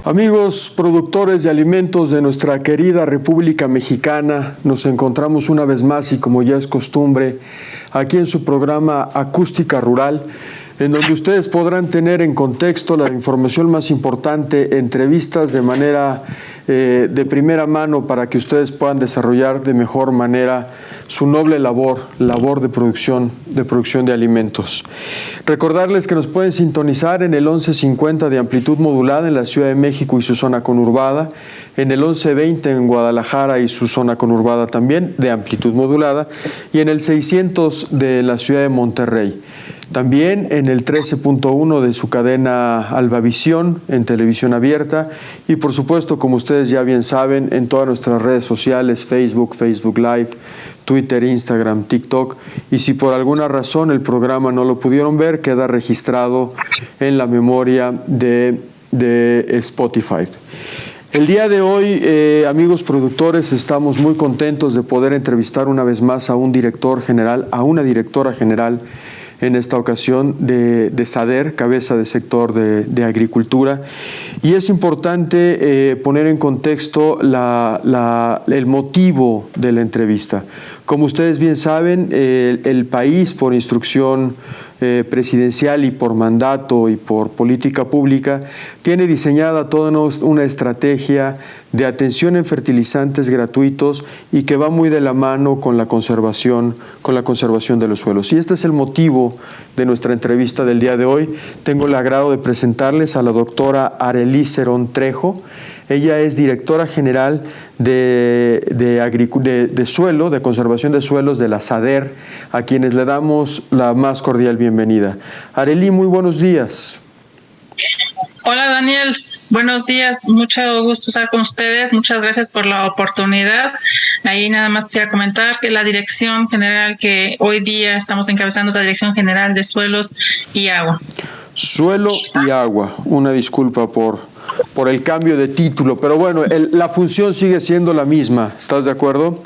Amigos productores de alimentos de nuestra querida República Mexicana, nos encontramos una vez más y como ya es costumbre, aquí en su programa Acústica Rural, en donde ustedes podrán tener en contexto la información más importante, entrevistas de manera de primera mano para que ustedes puedan desarrollar de mejor manera su noble labor de producción de alimentos. Recordarles que nos pueden sintonizar en el 1150 de amplitud modulada en la Ciudad de México y su zona conurbada, en el 1120 en Guadalajara y su zona conurbada también de amplitud modulada, y en el 600 de la Ciudad de Monterrey. También en el 13.1 de su cadena Albavisión en televisión abierta y por supuesto, como ustedes ya bien saben, en todas nuestras redes sociales, Facebook Live, Twitter, Instagram, TikTok, y si por alguna razón el programa no lo pudieron ver, queda registrado en la memoria de Spotify. El día de hoy, amigos productores, estamos muy contentos de poder entrevistar una vez más a una directora general, en esta ocasión de SADER, cabeza de sector de agricultura. Y es importante poner en contexto el motivo de la entrevista. Como ustedes bien saben, el país, por instrucción presidencial y por mandato y por política pública, tiene diseñada toda una estrategia de atención en fertilizantes gratuitos y que va muy de la mano con la conservación de los suelos. Y este es el motivo de nuestra entrevista del día de hoy. Tengo el agrado de presentarles a la doctora Arely Cerón Trejo. Ella es directora general de conservación de suelos de la SADER, a quienes le damos la más cordial bienvenida. Arely, muy buenos días. Hola Daniel, buenos días, mucho gusto estar con ustedes, muchas gracias por la oportunidad. Ahí nada más quisiera comentar que la dirección general que hoy día estamos encabezando es la Dirección General de Suelos y Agua. Suelo y agua, una disculpa por el cambio de título, pero bueno, la función sigue siendo la misma, ¿estás de acuerdo?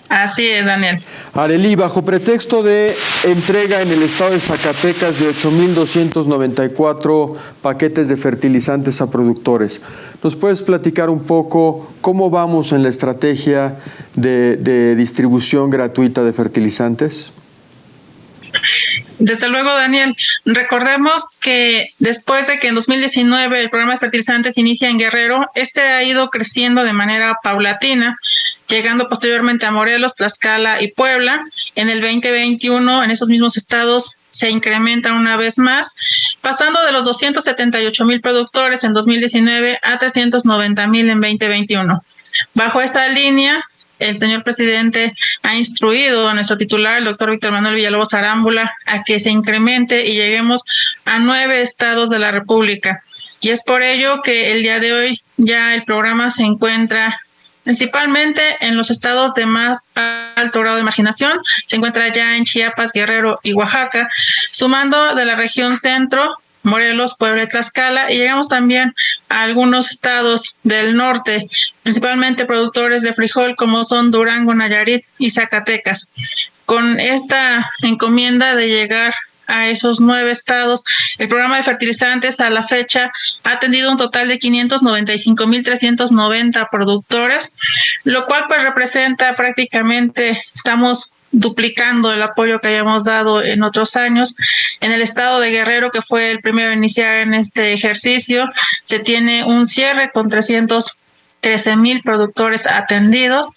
Así es, Daniel. Arely, bajo pretexto de entrega en el estado de Zacatecas de 8,294 paquetes de fertilizantes a productores, ¿nos puedes platicar un poco cómo vamos en la estrategia de distribución gratuita de fertilizantes? Desde luego, Daniel. Recordemos que después de que en 2019 el programa de fertilizantes inicia en Guerrero, ha ido creciendo de manera paulatina, llegando posteriormente a Morelos, Tlaxcala y Puebla. En el 2021, en esos mismos estados, se incrementa una vez más, pasando de los 278,000 productores en 2019 a 390,000 en 2021. Bajo esa línea, el señor presidente ha instruido a nuestro titular, el doctor Víctor Manuel Villalobos Arámbula, a que se incremente y lleguemos a 9 estados de la República. Y es por ello que el día de hoy ya el programa se encuentra principalmente en los estados de más alto grado de marginación. Se encuentra ya en Chiapas, Guerrero y Oaxaca, sumando de la región centro, Morelos, Puebla y Tlaxcala, y llegamos también a algunos estados del norte, principalmente productores de frijol como son Durango, Nayarit y Zacatecas. Con esta encomienda de llegar a esos 9 estados, el programa de fertilizantes a la fecha ha atendido un total de 595,390 productores, lo cual pues representa prácticamente, estamos duplicando el apoyo que hayamos dado en otros años. En el estado de Guerrero, que fue el primero a iniciar en este ejercicio, se tiene un cierre con 313,000 productores atendidos.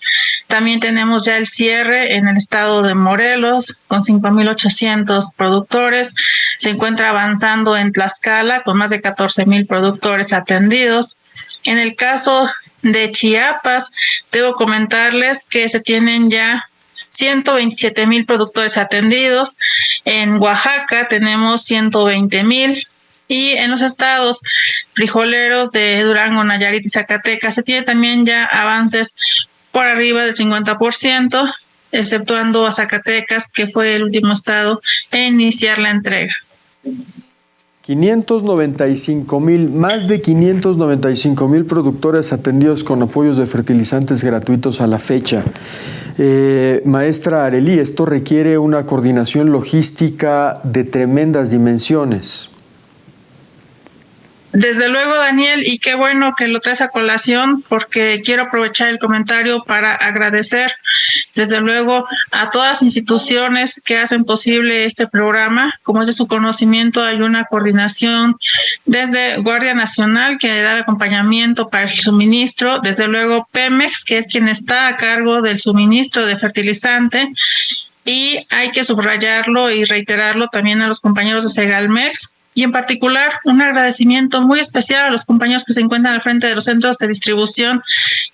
También tenemos ya el cierre en el estado de Morelos con 5,800 productores. Se encuentra avanzando en Tlaxcala con más de 14,000 productores atendidos. En el caso de Chiapas, debo comentarles que se tienen ya 127,000 productores atendidos. En Oaxaca tenemos 120,000. Y en los estados frijoleros de Durango, Nayarit y Zacatecas se tiene también ya avances por arriba del 50%, exceptuando a Zacatecas, que fue el último estado en iniciar la entrega. 595,000, más de 595,000 productores atendidos con apoyos de fertilizantes gratuitos a la fecha. Maestra Arely, esto requiere una coordinación logística de tremendas dimensiones. Desde luego, Daniel, y qué bueno que lo traes a colación, porque quiero aprovechar el comentario para agradecer, desde luego, a todas las instituciones que hacen posible este programa. Como es de su conocimiento, hay una coordinación desde Guardia Nacional, que da el acompañamiento para el suministro, desde luego Pemex, que es quien está a cargo del suministro de fertilizante, y hay que subrayarlo y reiterarlo también a los compañeros de Segalmex, y en particular un agradecimiento muy especial a los compañeros que se encuentran al frente de los centros de distribución,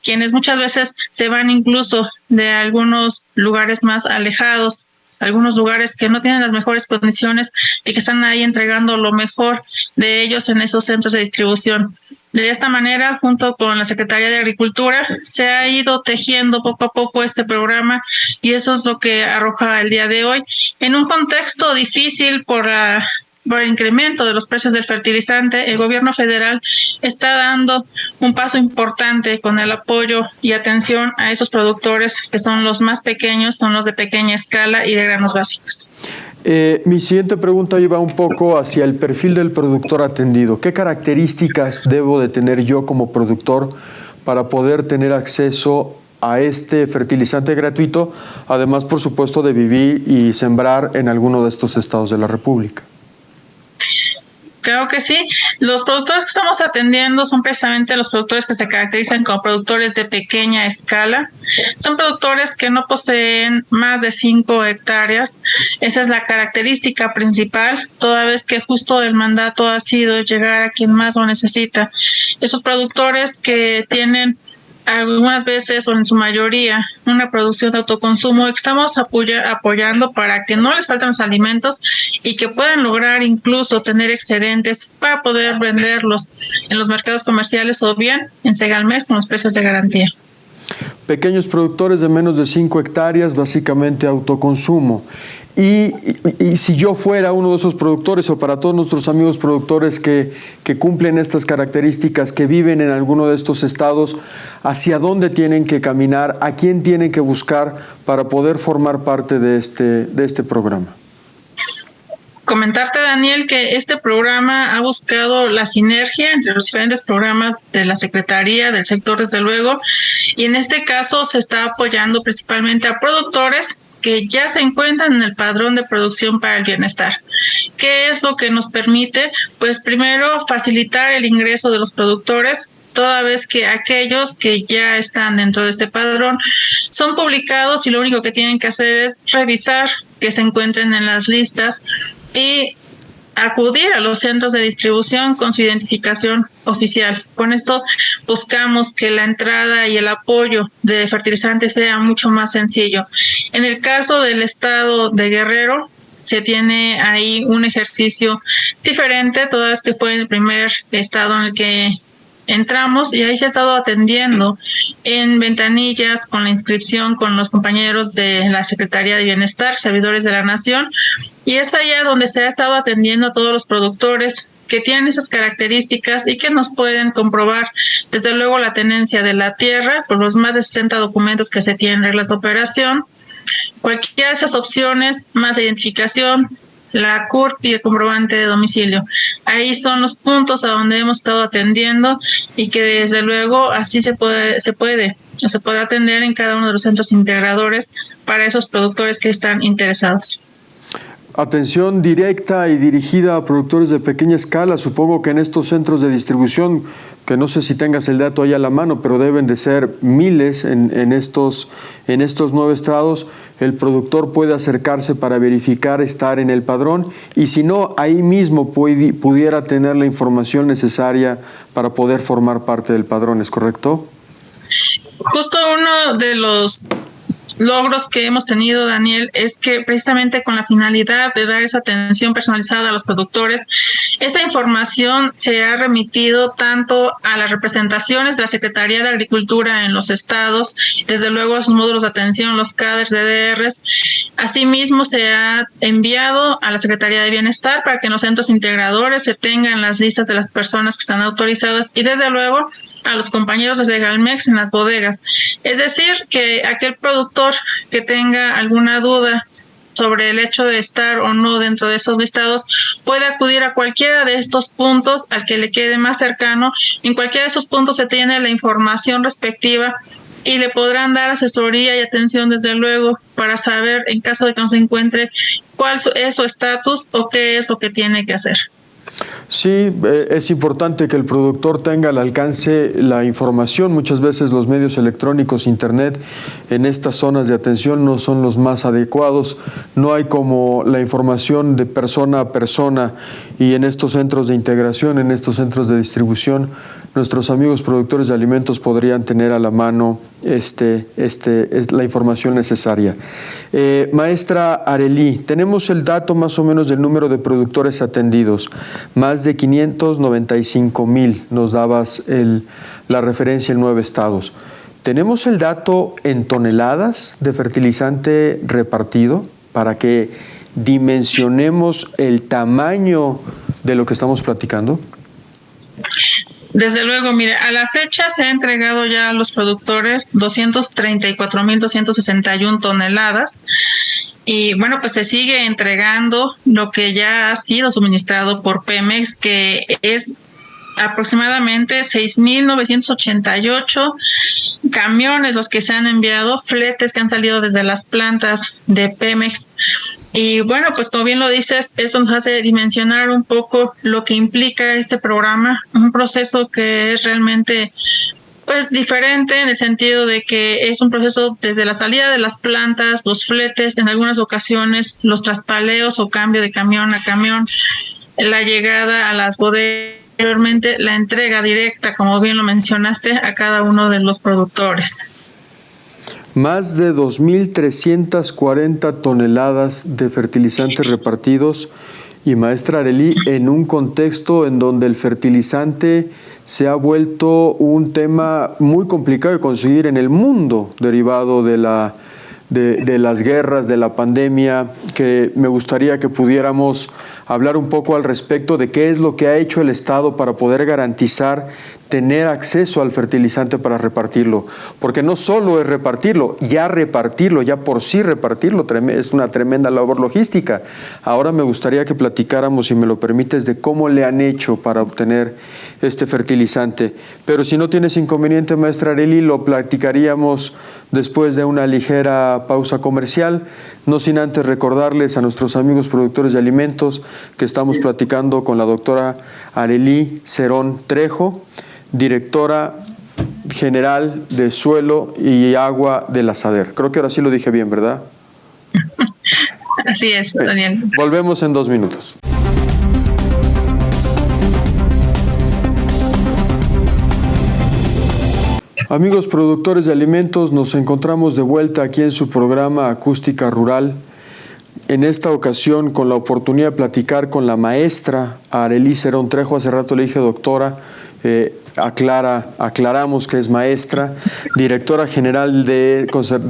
quienes muchas veces se van incluso de algunos lugares más alejados, algunos lugares que no tienen las mejores condiciones y que están ahí entregando lo mejor de ellos en esos centros de distribución. De esta manera, junto con la Secretaría de Agricultura, se ha ido tejiendo poco a poco este programa, y eso es lo que arroja el día de hoy, en un contexto difícil por el incremento de los precios del fertilizante. El gobierno federal está dando un paso importante con el apoyo y atención a esos productores que son los más pequeños, son los de pequeña escala y de granos básicos. Mi siguiente pregunta iba un poco hacia el perfil del productor atendido. ¿Qué características debo de tener yo como productor para poder tener acceso a este fertilizante gratuito, además, por supuesto, de vivir y sembrar en alguno de estos estados de la República? Claro que sí. Los productores que estamos atendiendo son precisamente los productores que se caracterizan como productores de pequeña escala. Son productores que no poseen más de 5 hectáreas. Esa es la característica principal, toda vez que justo el mandato ha sido llegar a quien más lo necesita. Esos productores que tienen algunas veces o en su mayoría una producción de autoconsumo, estamos apoyando para que no les falten los alimentos y que puedan lograr incluso tener excedentes para poder venderlos en los mercados comerciales o bien en Segalmex con los precios de garantía. Pequeños productores de menos de 5 hectáreas, básicamente autoconsumo. Y si yo fuera uno de esos productores, o para todos nuestros amigos productores que cumplen estas características, que viven en alguno de estos estados, ¿hacia dónde tienen que caminar? ¿A quién tienen que buscar para poder formar parte de este programa? Comentarte, Daniel, que este programa ha buscado la sinergia entre los diferentes programas de la Secretaría, del sector, desde luego, y en este caso se está apoyando principalmente a productores que ya se encuentran en el padrón de producción para el bienestar. ¿Qué es lo que nos permite? Pues primero, facilitar el ingreso de los productores, toda vez que aquellos que ya están dentro de este padrón son publicados y lo único que tienen que hacer es revisar que se encuentren en las listas y acudir a los centros de distribución con su identificación oficial. Con esto buscamos que la entrada y el apoyo de fertilizantes sea mucho más sencillo. En el caso del estado de Guerrero, se tiene ahí un ejercicio diferente, toda vez que fue el primer estado en el que entramos, y ahí se ha estado atendiendo en ventanillas con la inscripción con los compañeros de la Secretaría de Bienestar, servidores de la Nación, y es allá donde se ha estado atendiendo a todos los productores que tienen esas características y que nos pueden comprobar, desde luego, la tenencia de la tierra por los más de 60 documentos que se tienen, reglas de operación, cualquiera de esas opciones, más la identificación, la CURP y el comprobante de domicilio. Ahí son los puntos a donde hemos estado atendiendo, y que desde luego así se podrá atender en cada uno de los centros integradores para esos productores que están interesados. Atención directa y dirigida a productores de pequeña escala. Supongo que en estos centros de distribución, que no sé si tengas el dato ahí a la mano, pero deben de ser miles en estos 9 estados, el productor puede acercarse para verificar estar en el padrón, y si no, ahí mismo pudiera tener la información necesaria para poder formar parte del padrón, ¿es correcto? Justo uno de los logros que hemos tenido, Daniel, es que precisamente con la finalidad de dar esa atención personalizada a los productores, esta información se ha remitido tanto a las representaciones de la Secretaría de Agricultura en los estados, desde luego a sus módulos de atención, los CADERs, DDRs. Asimismo, se ha enviado a la Secretaría de Bienestar para que en los centros integradores se tengan las listas de las personas que están autorizadas, y desde luego a los compañeros de Segalmex en las bodegas. Es decir, que aquel productor que tenga alguna duda sobre el hecho de estar o no dentro de esos listados, puede acudir a cualquiera de estos puntos al que le quede más cercano. En cualquiera de esos puntos se tiene la información respectiva y le podrán dar asesoría y atención, desde luego, para saber, en caso de que no se encuentre, cuál es su estatus o qué es lo que tiene que hacer. Sí, es importante que el productor tenga al alcance la información. Muchas veces los medios electrónicos, internet, en estas zonas de atención no son los más adecuados. No hay como la información de persona a persona, y en estos centros de integración, en estos centros de distribución, nuestros amigos productores de alimentos podrían tener a la mano la información necesaria. Maestra Arely, tenemos el dato más o menos del número de productores atendidos, más de 595,000, nos dabas la referencia en 9 estados. ¿Tenemos el dato en toneladas de fertilizante repartido para que dimensionemos el tamaño de lo que estamos platicando? Desde luego, mire, a la fecha se ha entregado ya a los productores 234,261 toneladas. Y bueno, pues se sigue entregando lo que ya ha sido suministrado por Pemex, que es aproximadamente 6,988 camiones los que se han enviado, fletes que han salido desde las plantas de Pemex. Y bueno, pues como bien lo dices, eso nos hace dimensionar un poco lo que implica este programa, un proceso que es realmente pues diferente, en el sentido de que es un proceso desde la salida de las plantas, los fletes, en algunas ocasiones los traspaleos o cambio de camión a camión, la llegada a las bodegas, posteriormente la entrega directa, como bien lo mencionaste, a cada uno de los productores. Más de 2,340 toneladas de fertilizantes repartidos. Y maestra Arely, en un contexto en donde el fertilizante se ha vuelto un tema muy complicado de conseguir en el mundo, derivado de las guerras, de la pandemia, que me gustaría que pudiéramos hablar un poco al respecto de qué es lo que ha hecho el Estado para poder garantizar tener acceso al fertilizante para repartirlo, porque no solo es repartirlo, ya por sí repartirlo es una tremenda labor logística. Ahora me gustaría que platicáramos, si me lo permites, de cómo le han hecho para obtener este fertilizante. Pero si no tienes inconveniente, maestra Arely, lo platicaríamos después de una ligera pausa comercial, no sin antes recordarles a nuestros amigos productores de alimentos que estamos platicando con la doctora Arely Cerón Trejo, directora general de Suelo y Agua de la SADER. Creo que ahora sí lo dije bien, ¿verdad? Así es, Daniel. Volvemos en 2 minutos. Amigos productores de alimentos, nos encontramos de vuelta aquí en su programa Acústica Rural. En esta ocasión con la oportunidad de platicar con la maestra Arely Cerón Trejo. Hace rato le dije doctora, aclaramos que es maestra, directora general de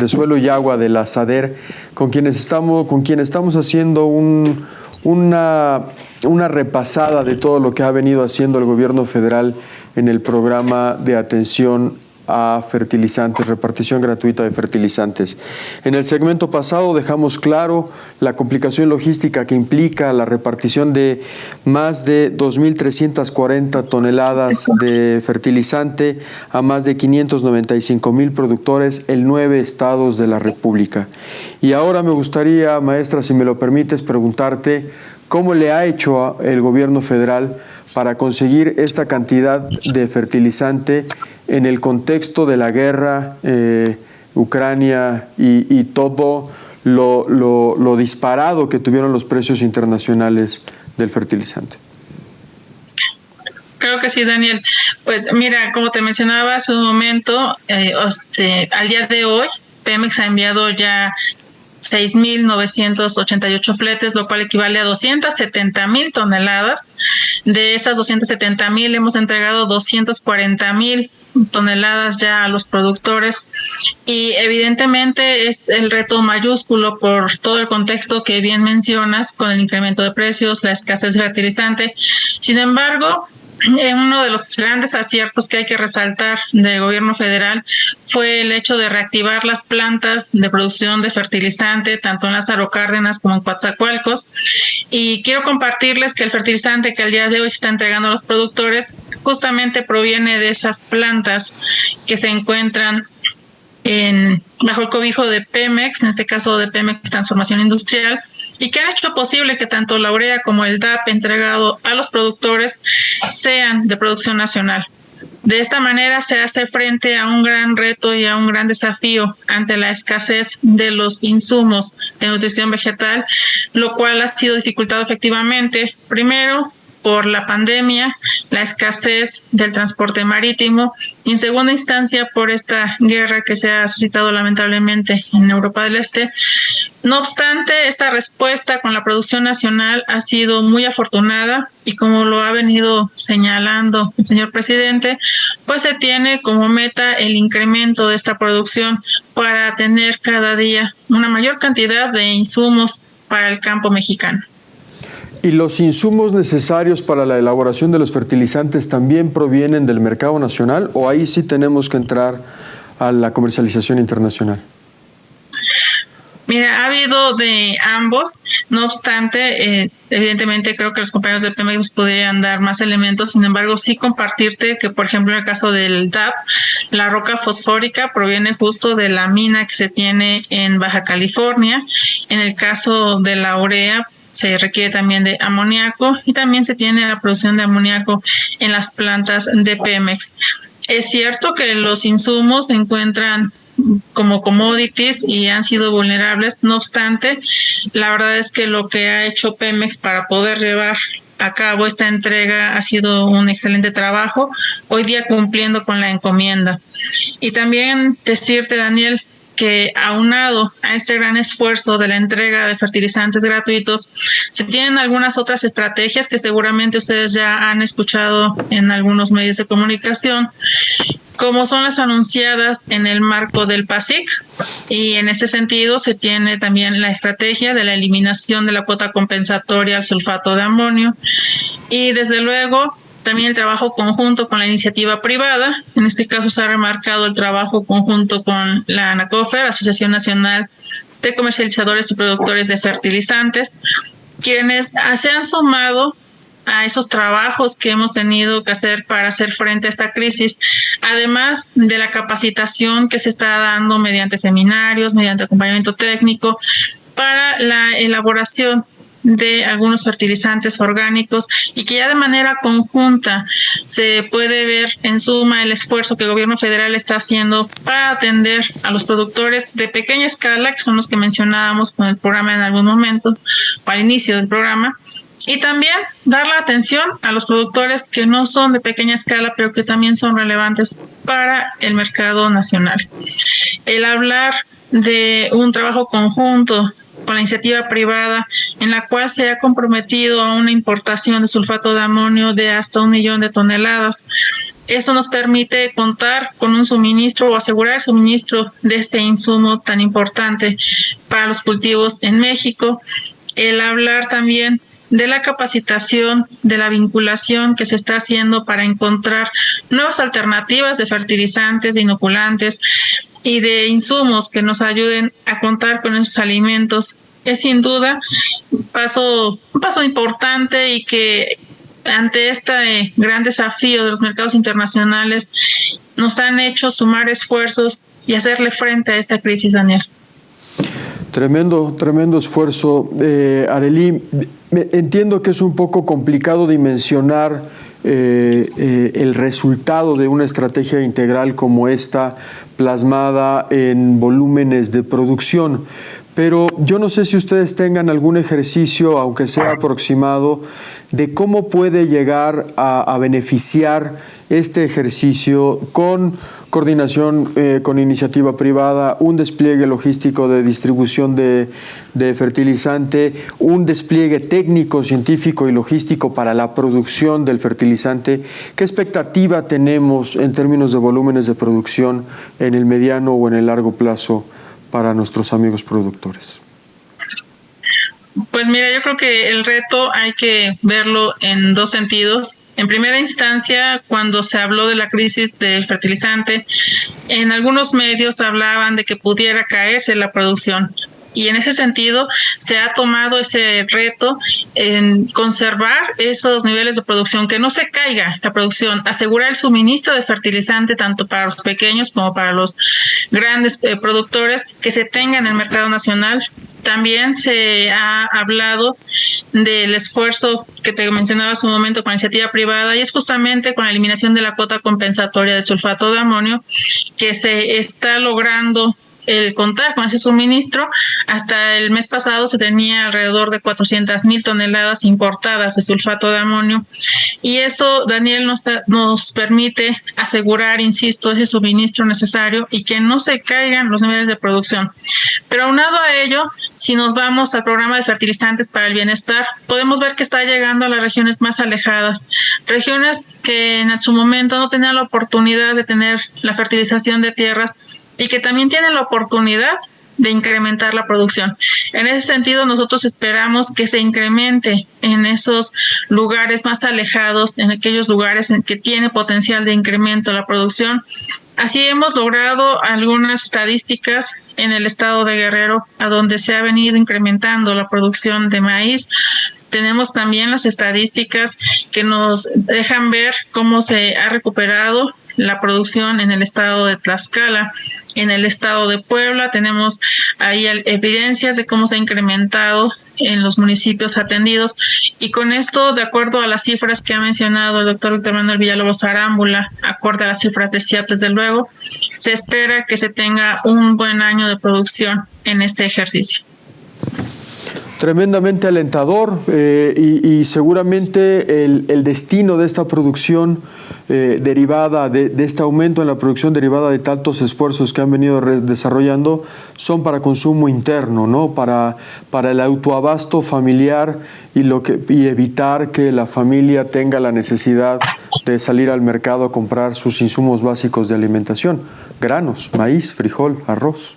Suelo y Agua de la SADER, con quien estamos haciendo una repasada de todo lo que ha venido haciendo el gobierno federal en el programa de atención a fertilizantes, repartición gratuita de fertilizantes. En el segmento pasado dejamos claro la complicación logística que implica la repartición de más de 2,340 toneladas de fertilizante a más de 595,000 productores en 9 estados de la República. Y ahora me gustaría, maestra, si me lo permites, preguntarte cómo le ha hecho el gobierno federal para conseguir esta cantidad de fertilizante en el contexto de la guerra, Ucrania y todo lo disparado que tuvieron los precios internacionales del fertilizante. Creo que sí, Daniel. Pues mira, como te mencionaba hace un momento, al día de hoy, Pemex ha enviado ya 6,988 fletes, lo cual equivale a 270,000 toneladas. De esas 270,000 hemos entregado 240,000 toneladas ya a los productores, y evidentemente es el reto mayúsculo por todo el contexto que bien mencionas, con el incremento de precios, la escasez de fertilizante. Sin embargo, uno de los grandes aciertos que hay que resaltar del gobierno federal fue el hecho de reactivar las plantas de producción de fertilizante, tanto en Lázaro Cárdenas como en Coatzacoalcos. Y quiero compartirles que el fertilizante que al día de hoy se está entregando a los productores justamente proviene de esas plantas que se encuentran bajo el cobijo de Pemex, en este caso de Pemex Transformación Industrial, y que han hecho posible que tanto la urea como el DAP entregado a los productores sean de producción nacional. De esta manera se hace frente a un gran reto y a un gran desafío ante la escasez de los insumos de nutrición vegetal, lo cual ha sido dificultado efectivamente, primero, por la pandemia, la escasez del transporte marítimo y en segunda instancia por esta guerra que se ha suscitado lamentablemente en Europa del Este. No obstante, esta respuesta con la producción nacional ha sido muy afortunada y como lo ha venido señalando el señor presidente, pues se tiene como meta el incremento de esta producción para tener cada día una mayor cantidad de insumos para el campo mexicano. ¿Y los insumos necesarios para la elaboración de los fertilizantes también provienen del mercado nacional o ahí sí tenemos que entrar a la comercialización internacional? Mira, ha habido de ambos, no obstante, evidentemente creo que los compañeros de Pemex nos podrían dar más elementos, sin embargo sí compartirte que por ejemplo en el caso del DAP, la roca fosfórica proviene justo de la mina que se tiene en Baja California, en el caso de la urea se requiere también de amoníaco y también se tiene la producción de amoníaco en las plantas de Pemex. Es cierto que los insumos se encuentran como commodities y han sido vulnerables, no obstante, la verdad es que lo que ha hecho Pemex para poder llevar a cabo esta entrega ha sido un excelente trabajo, hoy día cumpliendo con la encomienda. Y también decirte, Daniel, que aunado a este gran esfuerzo de la entrega de fertilizantes gratuitos, se tienen algunas otras estrategias que seguramente ustedes ya han escuchado en algunos medios de comunicación, como son las anunciadas en el marco del PASIC, y en ese sentido se tiene también la estrategia de la eliminación de la cuota compensatoria al sulfato de amonio, y desde luego también el trabajo conjunto con la iniciativa privada. En este caso se ha remarcado el trabajo conjunto con la ANACOFER, Asociación Nacional de Comercializadores y Productores de Fertilizantes, quienes se han sumado a esos trabajos que hemos tenido que hacer para hacer frente a esta crisis, además de la capacitación que se está dando mediante seminarios, mediante acompañamiento técnico para la elaboración de algunos fertilizantes orgánicos y que ya de manera conjunta se puede ver en suma el esfuerzo que el gobierno federal está haciendo para atender a los productores de pequeña escala, que son los que mencionábamos con el programa en algún momento o al inicio del programa, y también dar la atención a los productores que no son de pequeña escala, pero que también son relevantes para el mercado nacional. El hablar de un trabajo conjunto con la iniciativa privada, en la cual se ha comprometido a una importación de sulfato de amonio de hasta 1 millón de toneladas. Eso nos permite contar con un suministro o asegurar el suministro de este insumo tan importante para los cultivos en México. El hablar también de la capacitación, de la vinculación que se está haciendo para encontrar nuevas alternativas de fertilizantes, de inoculantes y de insumos que nos ayuden a contar con esos alimentos, es sin duda un paso importante y que ante este gran desafío de los mercados internacionales nos han hecho sumar esfuerzos y hacerle frente a esta crisis, Daniel. Tremendo esfuerzo. Arely, entiendo que es un poco complicado dimensionar el resultado de una estrategia integral como esta, plasmada en volúmenes de producción, pero yo no sé si ustedes tengan algún ejercicio, aunque sea aproximado, de cómo puede llegar a beneficiar este ejercicio con coordinación con iniciativa privada, un despliegue logístico de distribución de fertilizante, un despliegue técnico, científico y logístico para la producción del fertilizante. ¿Qué expectativa tenemos en términos de volúmenes de producción en el mediano o en el largo plazo para nuestros amigos productores? Pues mira, yo creo que el reto hay que verlo en dos sentidos. En primera instancia, cuando se habló de la crisis del fertilizante, en algunos medios hablaban de que pudiera caerse la producción. Y en ese sentido se ha tomado ese reto en conservar esos niveles de producción, que no se caiga la producción, asegurar el suministro de fertilizante tanto para los pequeños como para los grandes productores que se tengan en el mercado nacional. También se ha hablado del esfuerzo que te mencionaba hace un momento con la iniciativa privada, y es justamente con la eliminación de la cuota compensatoria del sulfato de amonio que se está logrando el contar con ese suministro. Hasta el mes pasado se tenía alrededor de 400,000 toneladas importadas de sulfato de amonio, y eso, Daniel, nos permite asegurar, insisto, ese suministro necesario y que no se caigan los niveles de producción. Pero aunado a ello, si nos vamos al programa de fertilizantes para el bienestar, podemos ver que está llegando a las regiones más alejadas, regiones que en su momento no tenían la oportunidad de tener la fertilización de tierras y que también tienen la oportunidad de incrementar la producción. En ese sentido, nosotros esperamos que se incremente en esos lugares más alejados, en aquellos lugares en que tiene potencial de incremento la producción. Así hemos logrado algunas estadísticas en el estado de Guerrero, a donde se ha venido incrementando la producción de maíz. Tenemos también las estadísticas que nos dejan ver cómo se ha recuperado la producción en el estado de Tlaxcala, en el estado de Puebla. Tenemos ahí evidencias de cómo se ha incrementado en los municipios atendidos, y con esto, de acuerdo a las cifras que ha mencionado el doctor Víctor Manuel Villalobos Arámbula, acorde a las cifras de CIAP, desde luego, se espera que se tenga un buen año de producción en este ejercicio. Tremendamente alentador, y seguramente el destino de esta producción derivada de este aumento en la producción derivada de tantos esfuerzos que han venido desarrollando son para consumo interno, ¿no? Para el autoabasto familiar y evitar que la familia tenga la necesidad de salir al mercado a comprar sus insumos básicos de alimentación: granos, maíz, frijol, arroz.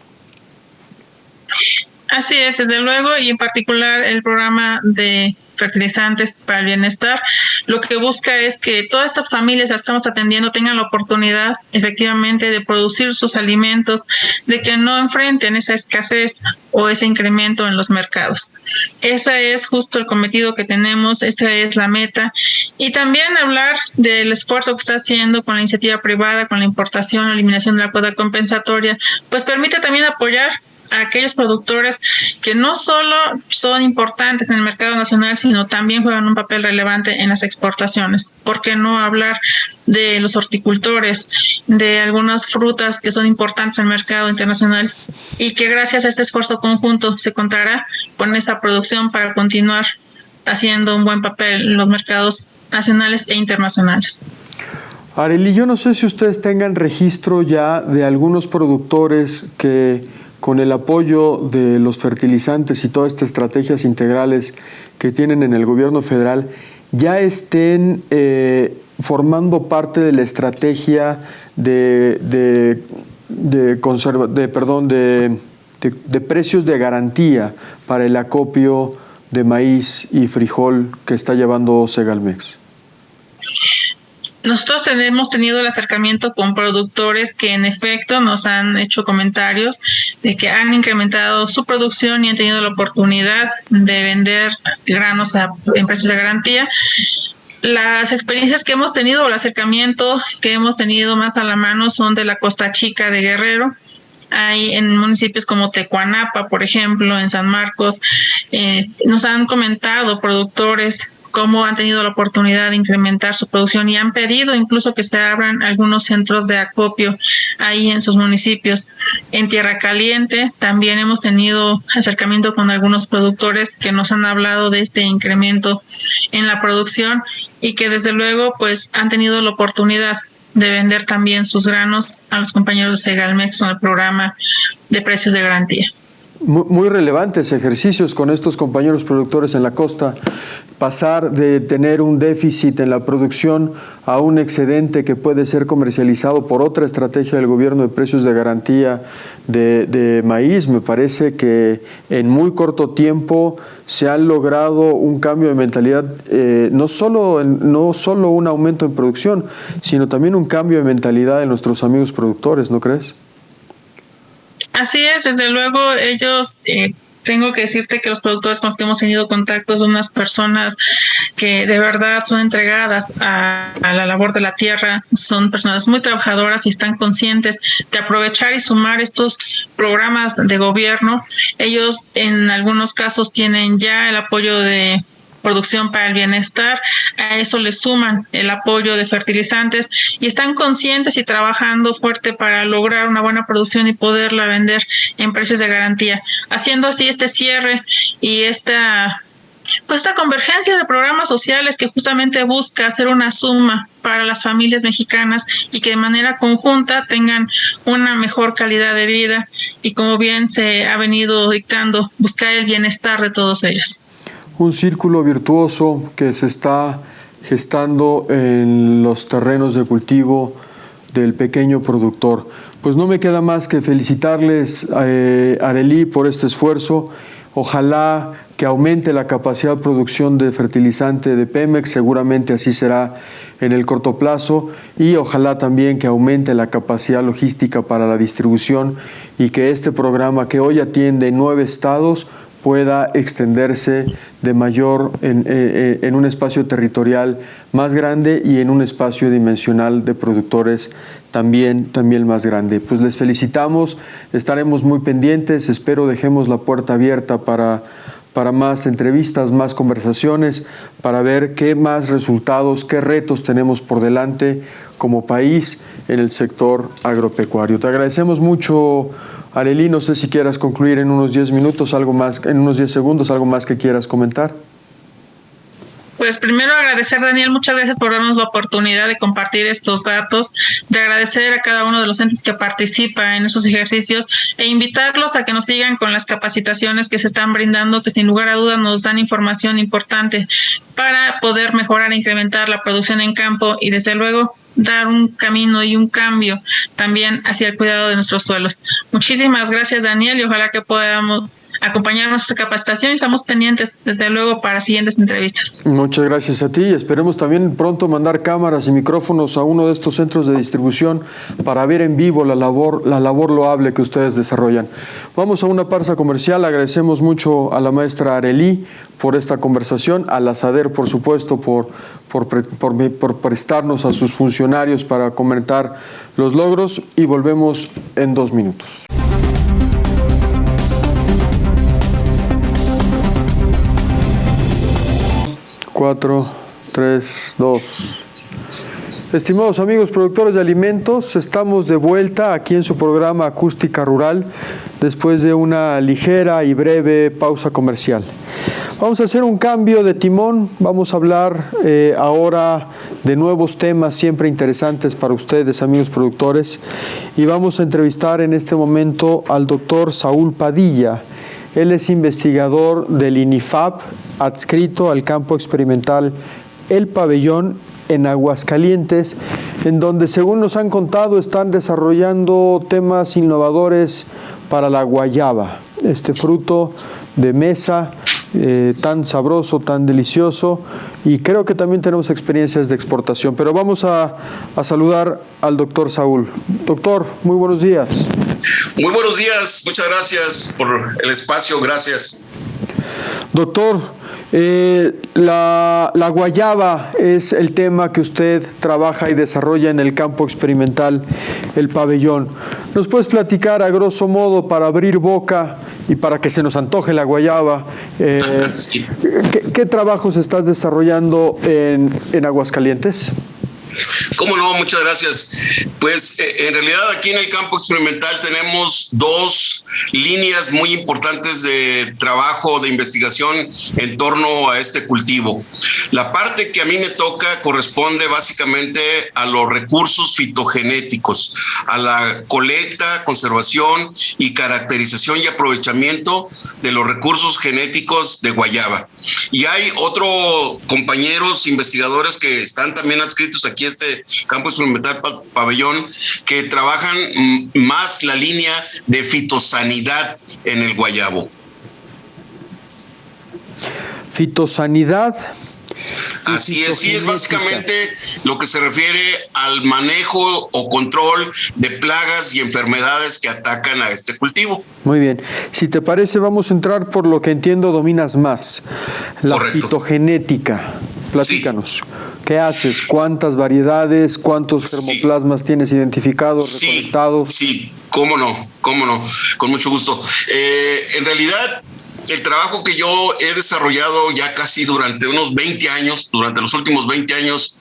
Así es, desde luego, y en particular el programa de fertilizantes para el bienestar, lo que busca es que todas estas familias que estamos atendiendo tengan la oportunidad efectivamente de producir sus alimentos, de que no enfrenten esa escasez o ese incremento en los mercados. Ese es justo el cometido que tenemos, esa es la meta. Y también hablar del esfuerzo que está haciendo con la iniciativa privada, con la importación, la eliminación de la cuota compensatoria, pues permite también apoyar a aquellos productores que no solo son importantes en el mercado nacional, sino también juegan un papel relevante en las exportaciones. ¿Por qué no hablar de los horticultores, de algunas frutas que son importantes en el mercado internacional, y que gracias a este esfuerzo conjunto se contará con esa producción para continuar haciendo un buen papel en los mercados nacionales e internacionales? Arely, yo no sé si ustedes tengan registro ya de algunos productores que, con el apoyo de los fertilizantes y todas estas estrategias integrales que tienen en el gobierno federal, ya estén formando parte de la estrategia de precios de garantía para el acopio de maíz y frijol que está llevando Segalmex. Nosotros hemos tenido el acercamiento con productores que en efecto nos han hecho comentarios de que han incrementado su producción y han tenido la oportunidad de vender granos en precios de garantía. Las experiencias que hemos tenido o el acercamiento que hemos tenido más a la mano son de la Costa Chica de Guerrero. Hay en municipios como Tecuanapa, por ejemplo, en San Marcos, nos han comentado productores cómo han tenido la oportunidad de incrementar su producción y han pedido incluso que se abran algunos centros de acopio ahí en sus municipios. En Tierra Caliente también hemos tenido acercamiento con algunos productores que nos han hablado de este incremento en la producción y que desde luego pues han tenido la oportunidad de vender también sus granos a los compañeros de Segalmex con el programa de precios de garantía. muy relevantes ejercicios con estos compañeros productores en la costa, pasar de tener un déficit en la producción a un excedente que puede ser comercializado por otra estrategia del gobierno de precios de garantía de maíz. Me parece que en muy corto tiempo se ha logrado un cambio de mentalidad, no solo un aumento en producción, sino también un cambio de mentalidad de nuestros amigos productores, ¿no crees? Así es, desde luego ellos, tengo que decirte que los productores con los que hemos tenido contactos son unas personas que de verdad son entregadas a la labor de la tierra, son personas muy trabajadoras y están conscientes de aprovechar y sumar estos programas de gobierno. Ellos en algunos casos tienen ya el apoyo de producción para el bienestar, a eso le suman el apoyo de fertilizantes y están conscientes y trabajando fuerte para lograr una buena producción y poderla vender en precios de garantía, haciendo así este cierre y esta convergencia de programas sociales que justamente busca hacer una suma para las familias mexicanas y que de manera conjunta tengan una mejor calidad de vida y, como bien se ha venido dictando, buscar el bienestar de todos ellos. Un círculo virtuoso que se está gestando en los terrenos de cultivo del pequeño productor. Pues no me queda más que felicitarles, Arely, por este esfuerzo. Ojalá que aumente la capacidad de producción de fertilizante de Pemex, seguramente así será en el corto plazo, y ojalá también que aumente la capacidad logística para la distribución y que este programa, que hoy atiende 9 estados, pueda extenderse de mayor en un espacio territorial más grande y en un espacio dimensional de productores también más grande. Pues les felicitamos, estaremos muy pendientes, espero dejemos la puerta abierta para más entrevistas, más conversaciones, para ver qué más resultados, qué retos tenemos por delante como país en el sector agropecuario. Te agradecemos mucho, Arely, no sé si quieras concluir en unos 10 minutos, en unos 10 segundos, algo más que quieras comentar. Pues primero agradecer, Daniel, muchas gracias por darnos la oportunidad de compartir estos datos, de agradecer a cada uno de los entes que participa en esos ejercicios e invitarlos a que nos sigan con las capacitaciones que se están brindando, que sin lugar a dudas nos dan información importante para poder mejorar e incrementar la producción en campo y desde luego dar un camino y un cambio también hacia el cuidado de nuestros suelos. Muchísimas gracias, Daniel, y ojalá que podamos acompañarnos a esta capacitación y estamos pendientes, desde luego, para siguientes entrevistas. Muchas gracias a ti y esperemos también pronto mandar cámaras y micrófonos a uno de estos centros de distribución para ver en vivo la labor loable que ustedes desarrollan. Vamos a una pausa comercial. Agradecemos mucho a la maestra Arely por esta conversación, a la SADER, por supuesto, por prestarnos a sus funcionarios para comentar los logros, y volvemos en 2 minutos. Cuatro, 3, 2. Estimados amigos productores de alimentos, estamos de vuelta aquí en su programa Acústica Rural después de una ligera y breve pausa comercial. Vamos a hacer un cambio de timón, vamos a hablar ahora de nuevos temas siempre interesantes para ustedes, amigos productores, y vamos a entrevistar en este momento al doctor Saúl Padilla. Él es investigador del INIFAP, adscrito al campo experimental El Pabellón en Aguascalientes, en donde, según nos han contado, están desarrollando temas innovadores para la guayaba, este fruto de mesa tan sabroso, tan delicioso, y creo que también tenemos experiencias de exportación. Pero vamos a saludar al doctor Saúl. Doctor, muy buenos días. Muy buenos días, muchas gracias por el espacio, gracias. Doctor, la guayaba es el tema que usted trabaja y desarrolla en el campo experimental El Pabellón. ¿Nos puedes platicar a grosso modo, para abrir boca y para que se nos antoje la guayaba, Sí. ¿qué trabajos estás desarrollando en Aguascalientes? Cómo no, muchas gracias. Pues en realidad aquí en el campo experimental tenemos dos líneas muy importantes de trabajo, de investigación en torno a este cultivo. La parte que a mí me toca corresponde básicamente a los recursos fitogenéticos, a la colecta, conservación y caracterización y aprovechamiento de los recursos genéticos de guayaba. Y hay otros compañeros investigadores que están también adscritos aquí a este campo experimental Pabellón, que trabajan más la línea de fitosanidad en el guayabo. Fitosanidad. Así es, sí, es básicamente lo que se refiere al manejo o control de plagas y enfermedades que atacan a este cultivo. Muy bien. Si te parece, vamos a entrar por lo que entiendo dominas más, la Correcto. Fitogenética. Platícanos. Sí. ¿Qué haces? ¿Cuántas variedades? ¿Cuántos germoplasmas tienes identificados, recolectados? Sí, cómo no, con mucho gusto. En realidad, el trabajo que yo he desarrollado ya casi durante unos 20 años, durante los últimos 20 años,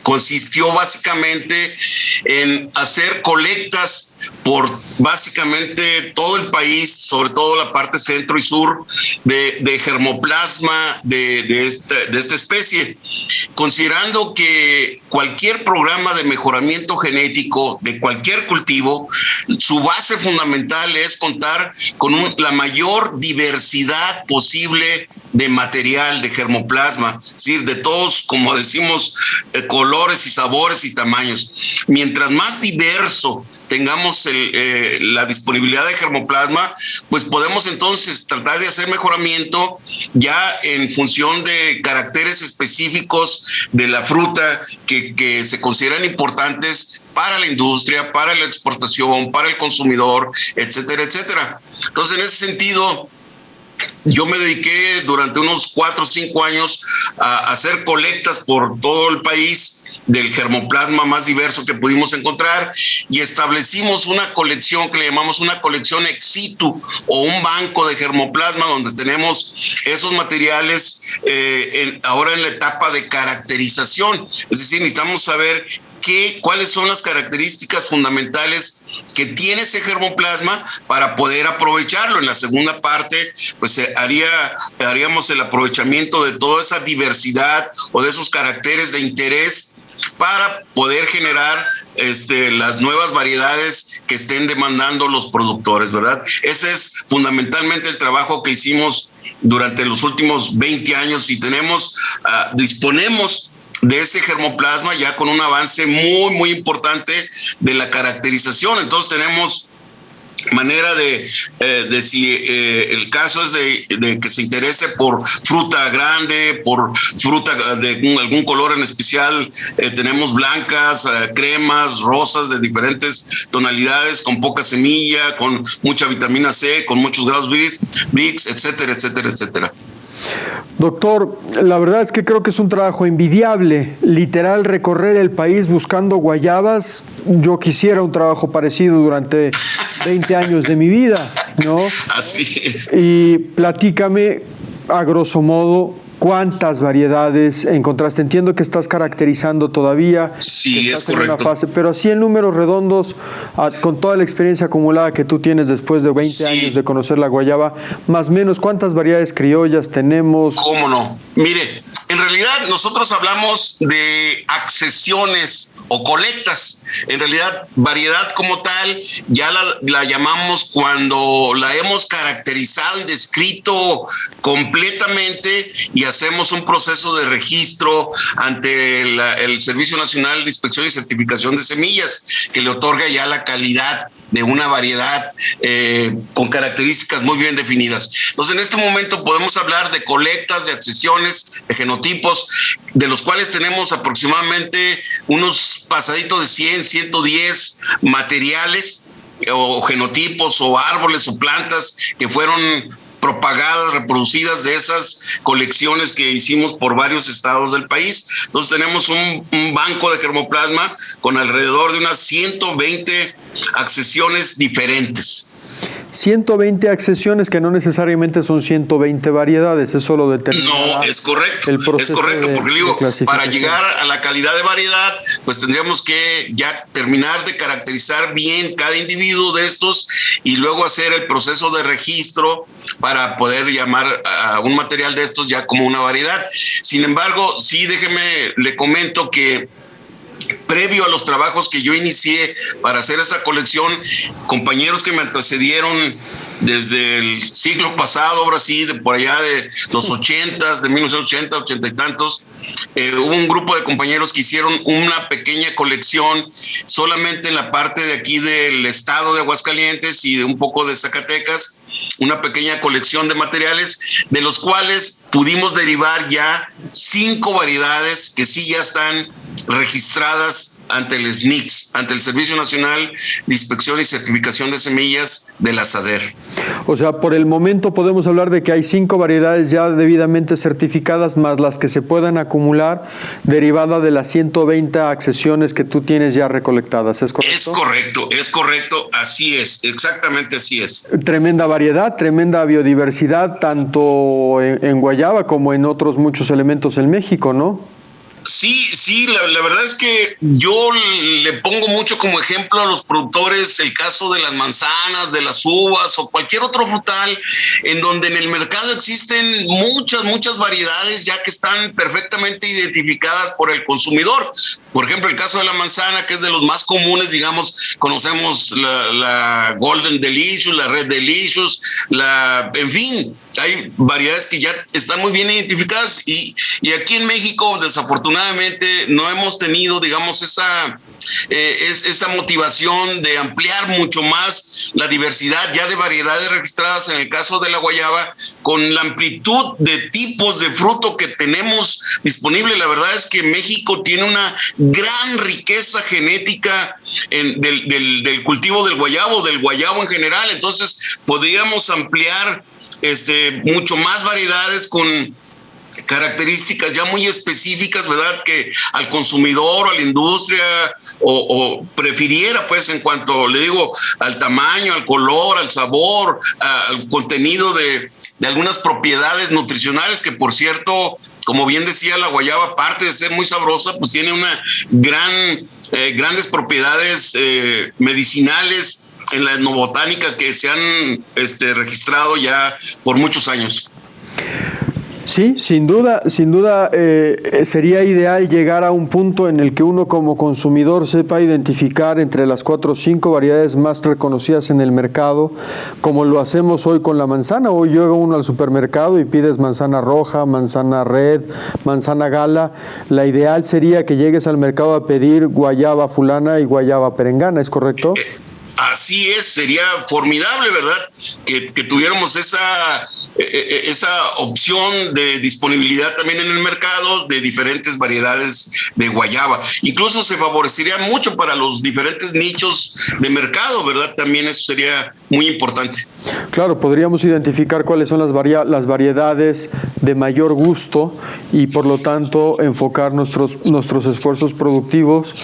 consistió básicamente en hacer colectas por básicamente todo el país, sobre todo la parte centro y sur, de germoplasma de esta especie, considerando que cualquier programa de mejoramiento genético de cualquier cultivo, su base fundamental es contar con la mayor diversidad posible de material, de germoplasma, es decir, de todos, como decimos, colores y sabores y tamaños. Mientras más diverso tengamos la disponibilidad de germoplasma, pues podemos entonces tratar de hacer mejoramiento ya en función de caracteres específicos de la fruta que se consideran importantes para la industria, para la exportación, para el consumidor, etcétera, etcétera. Entonces, en ese sentido, yo me dediqué durante unos 4 o 5 años a hacer colectas por todo el país del germoplasma más diverso que pudimos encontrar y establecimos una colección que le llamamos una colección ex situ o un banco de germoplasma donde tenemos esos materiales ahora en la etapa de caracterización. Es decir, necesitamos saber cuáles son las características fundamentales que tiene ese germoplasma para poder aprovecharlo. En la segunda parte, pues haríamos el aprovechamiento de toda esa diversidad o de esos caracteres de interés para poder generar las nuevas variedades que estén demandando los productores, ¿verdad? Ese es fundamentalmente el trabajo que hicimos durante los últimos 20 años y disponemos de ese germoplasma ya con un avance muy, muy importante de la caracterización. Entonces tenemos manera de si el caso es de que se interese por fruta grande, por fruta de algún color en especial, tenemos blancas, cremas, rosas de diferentes tonalidades, con poca semilla, con mucha vitamina C, con muchos grados BRICS, etcétera, etcétera, etcétera. Doctor, la verdad es que creo que es un trabajo envidiable, literal recorrer el país buscando guayabas. Yo quisiera un trabajo parecido durante 20 años de mi vida, ¿no? Así es. Y platícame, a grosso modo, ¿cuántas variedades encontraste? Entiendo que estás caracterizando todavía. Sí, estás es correcto. en una fase, pero así en números redondos, con toda la experiencia acumulada que tú tienes después de 20 años de conocer la guayaba, más o menos, ¿cuántas variedades criollas tenemos? ¿Cómo no? Mire, en realidad nosotros hablamos de accesiones o colectas. En realidad, variedad como tal, ya la llamamos cuando la hemos caracterizado y descrito completamente y hacemos un proceso de registro ante el Servicio Nacional de Inspección y Certificación de Semillas, que le otorga ya la calidad de una variedad con características muy bien definidas. Entonces, en este momento podemos hablar de colectas, de accesiones, de genotipos, de los cuales tenemos aproximadamente unos pasaditos de 100, 110 materiales o genotipos o árboles o plantas que fueron propagadas, reproducidas de esas colecciones que hicimos por varios estados del país. Entonces tenemos un banco de germoplasma con alrededor de unas 120 accesiones diferentes. 120 accesiones que no necesariamente son 120 variedades, eso lo determina. No, es correcto. El proceso es correcto, porque digo, para clasificación. llegar a la calidad de variedad, pues tendríamos que ya terminar de caracterizar bien cada individuo de estos y luego hacer el proceso de registro para poder llamar a un material de estos ya como una variedad. Sin embargo, sí, le comento que previo a los trabajos que yo inicié para hacer esa colección, compañeros que me antecedieron desde el siglo pasado, ahora sí, de por allá de los 80s, de 1980, 80 y tantos, hubo un grupo de compañeros que hicieron una pequeña colección solamente en la parte de aquí del estado de Aguascalientes y de un poco de Zacatecas, una pequeña colección de materiales de los cuales pudimos derivar ya 5 variedades que sí ya están registradas ante el SNICS, ante el Servicio Nacional de Inspección y Certificación de Semillas de la SADER. O sea, por el momento podemos hablar de que hay 5 variedades ya debidamente certificadas, más las que se puedan acumular derivada de las 120 accesiones que tú tienes ya recolectadas, ¿es correcto? Es correcto, así es, exactamente así es. Tremenda variedad, tremenda biodiversidad, tanto en guayaba como en otros muchos elementos en México, ¿no? Sí, la verdad es que yo le pongo mucho como ejemplo a los productores el caso de las manzanas, de las uvas o cualquier otro frutal, en donde en el mercado existen muchas variedades ya que están perfectamente identificadas por el consumidor. Por ejemplo, el caso de la manzana, que es de los más comunes, digamos, conocemos la Golden Delicious, la Red Delicious, en fin, hay variedades que ya están muy bien identificadas y aquí en México, desafortunadamente, no hemos tenido, digamos, esa motivación de ampliar mucho más la diversidad ya de variedades registradas en el caso de la guayaba, con la amplitud de tipos de fruto que tenemos disponible. La verdad es que México tiene una gran riqueza genética del cultivo del guayabo en general, entonces podríamos ampliar mucho más variedades con características ya muy específicas, ¿verdad? Que al consumidor o a la industria o prefiriera, pues, en cuanto, le digo, al tamaño, al color, al sabor, al contenido de algunas propiedades nutricionales que, por cierto, como bien decía, la guayaba, aparte de ser muy sabrosa, pues tiene una grandes propiedades medicinales en la etnobotánica que se han registrado ya por muchos años. Sí, sin duda sería ideal llegar a un punto en el que uno como consumidor sepa identificar entre las 4 o 5 variedades más reconocidas en el mercado, como lo hacemos hoy con la manzana. Hoy llega uno al supermercado y pides manzana roja, manzana red, manzana gala. La ideal sería que llegues al mercado a pedir guayaba fulana y guayaba perengana, ¿es correcto? Así es, sería formidable, ¿verdad? Que tuviéramos esa opción de disponibilidad también en el mercado de diferentes variedades de guayaba. Incluso se favorecería mucho para los diferentes nichos de mercado, ¿verdad? También eso sería muy importante. Claro, podríamos identificar cuáles son las variedades de mayor gusto y por lo tanto enfocar nuestros esfuerzos productivos